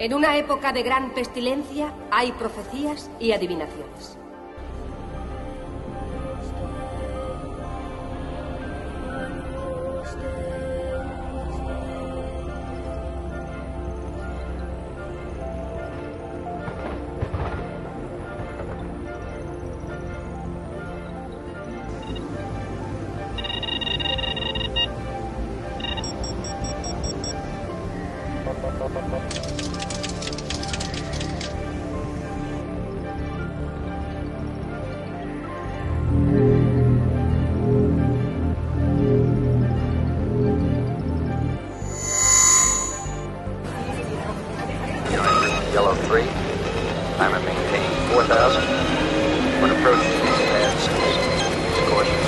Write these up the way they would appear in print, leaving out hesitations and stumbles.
En una época de gran pestilencia hay profecías y adivinaciones. Yellow 3. Timer maintained 4,000. When approaching these pads, caution.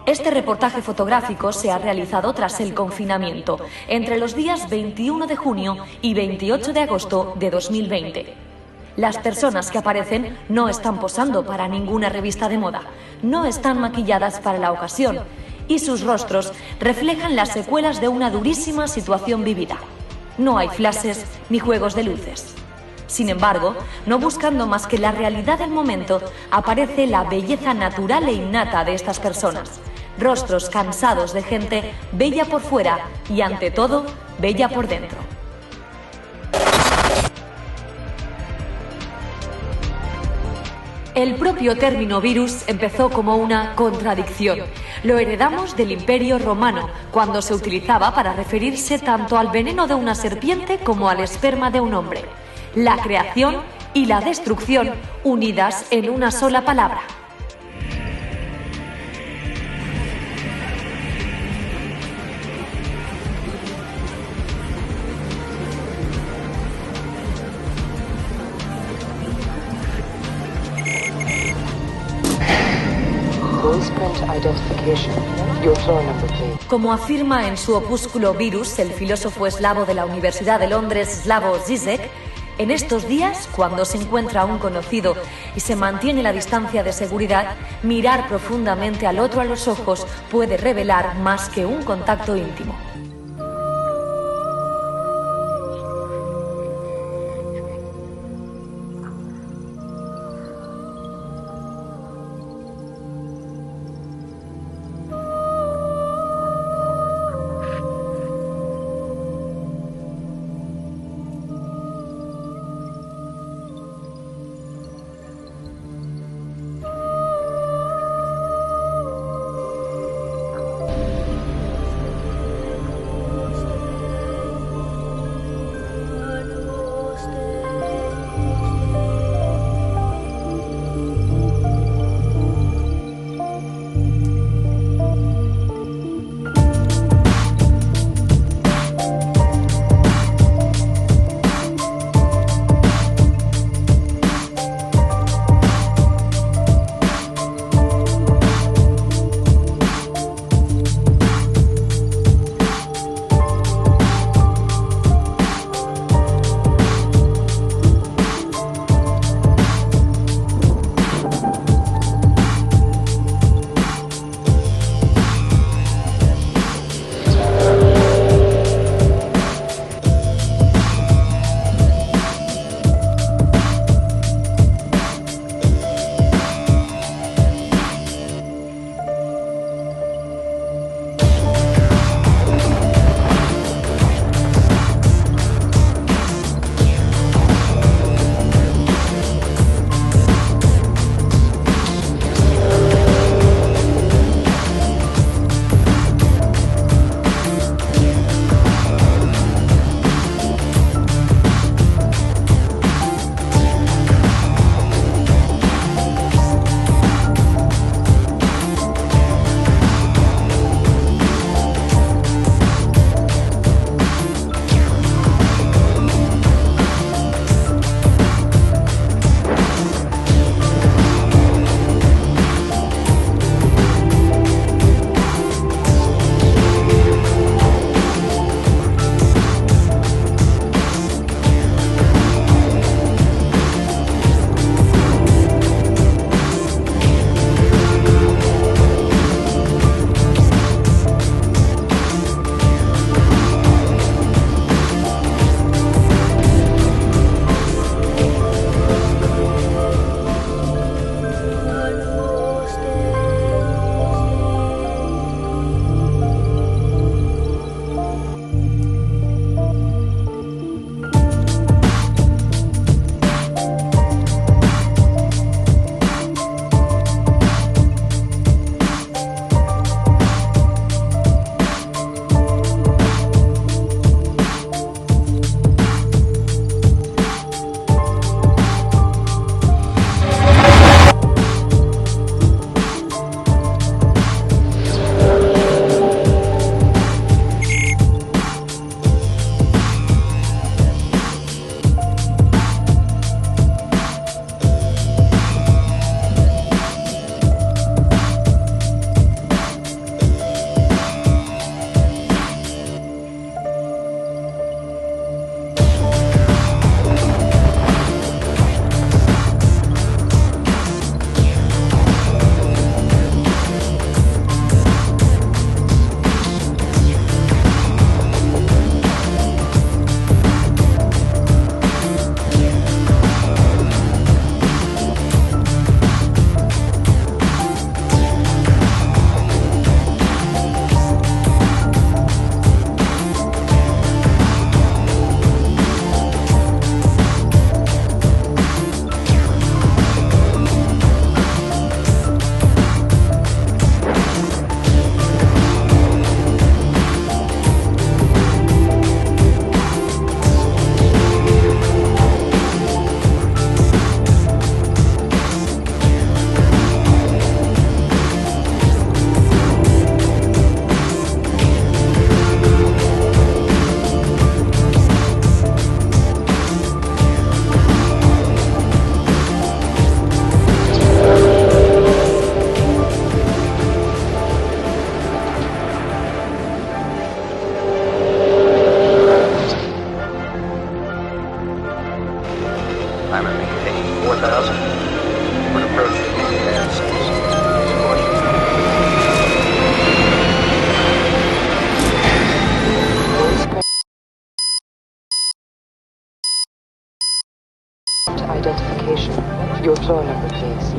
Este reportaje fotográfico se ha realizado tras el confinamiento, entre los días 21 de junio y 28 de agosto de 2020. Las personas que aparecen no están posando para ninguna revista de moda, no están maquilladas para la ocasión y sus rostros reflejan las secuelas de una durísima situación vivida. No hay flashes ni juegos de luces. Sin embargo, no buscando más que la realidad del momento, aparece la belleza natural e innata de estas personas. Rostros cansados de gente bella por fuera y, ante todo, bella por dentro. El propio término virus empezó como una contradicción. Lo heredamos del Imperio Romano, cuando se utilizaba para referirse tanto al veneno de una serpiente como al esperma de un hombre. La creación y la destrucción unidas en una sola palabra. Como afirma en su opúsculo Virus el filósofo eslavo de la Universidad de Londres, Slavoj Žižek, en estos días, cuando se encuentra un conocido y se mantiene la distancia de seguridad, mirar profundamente al otro a los ojos puede revelar más que un contacto íntimo.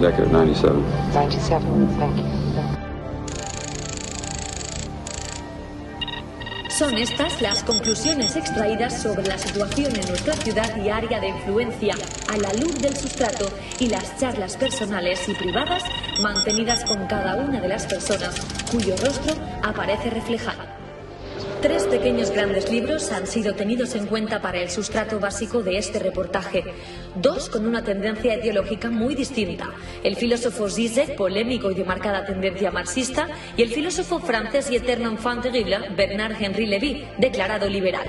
Deckard, 97. 97, thank you. Son estas las conclusiones extraídas sobre la situación en nuestra ciudad y área de influencia a la luz del sustrato y las charlas personales y privadas mantenidas con cada una de las personas cuyo rostro aparece reflejado. 3 pequeños grandes libros han sido tenidos en cuenta para el sustrato básico de este reportaje. 2 con una tendencia ideológica muy distinta. El filósofo Zizek, polémico y de marcada tendencia marxista, y el filósofo francés y eterno enfant terrible Bernard-Henri Lévy, declarado liberal.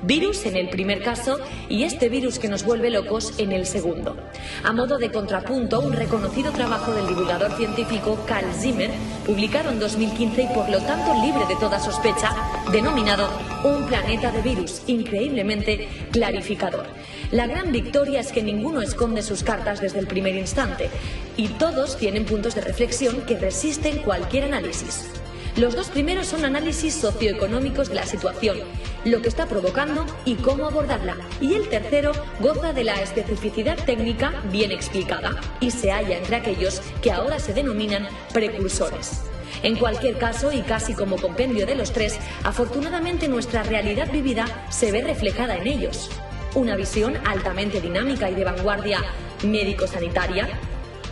Virus en el primer caso y este virus que nos vuelve locos en el segundo. A modo de contrapunto, un reconocido trabajo del divulgador científico Carl Zimmer, publicado en 2015 y por lo tanto libre de toda sospecha, denominado Un planeta de virus, increíblemente clarificador. La gran victoria es que ninguno esconde sus cartas desde el primer instante y todos tienen puntos de reflexión que resisten cualquier análisis. Los 2 primeros son análisis socioeconómicos de la situación, lo que está provocando y cómo abordarla. Y el tercero goza de la especificidad técnica bien explicada y se halla entre aquellos que ahora se denominan precursores. En cualquier caso, y casi como compendio de los 3, afortunadamente nuestra realidad vivida se ve reflejada en ellos. Una visión altamente dinámica y de vanguardia médico-sanitaria,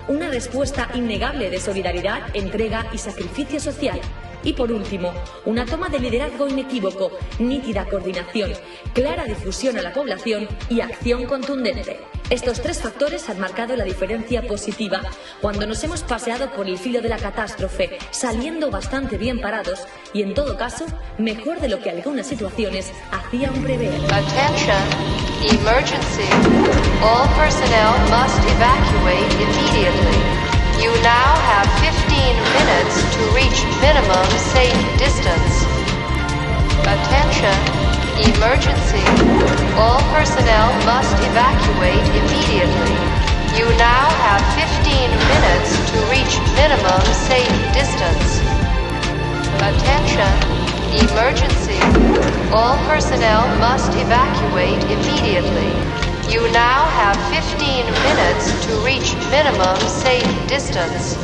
una respuesta innegable de solidaridad, entrega y sacrificio social. Y por último, una toma de liderazgo inequívoco, nítida coordinación, clara difusión a la población y acción contundente. Estos 3 factores han marcado la diferencia positiva cuando nos hemos paseado por el filo de la catástrofe, saliendo bastante bien parados y, en todo caso, mejor de lo que algunas situaciones hacían prever. Attention, emergency. All personnel must evacuate immediately. You now have 15 minutes to reach minimum safe distance. Attention, emergency. All personnel must evacuate immediately. You now have 15 minutes to reach minimum safe distance. Attention, emergency. All personnel must evacuate immediately. You now have 15 minutes to reach minimum safe distance.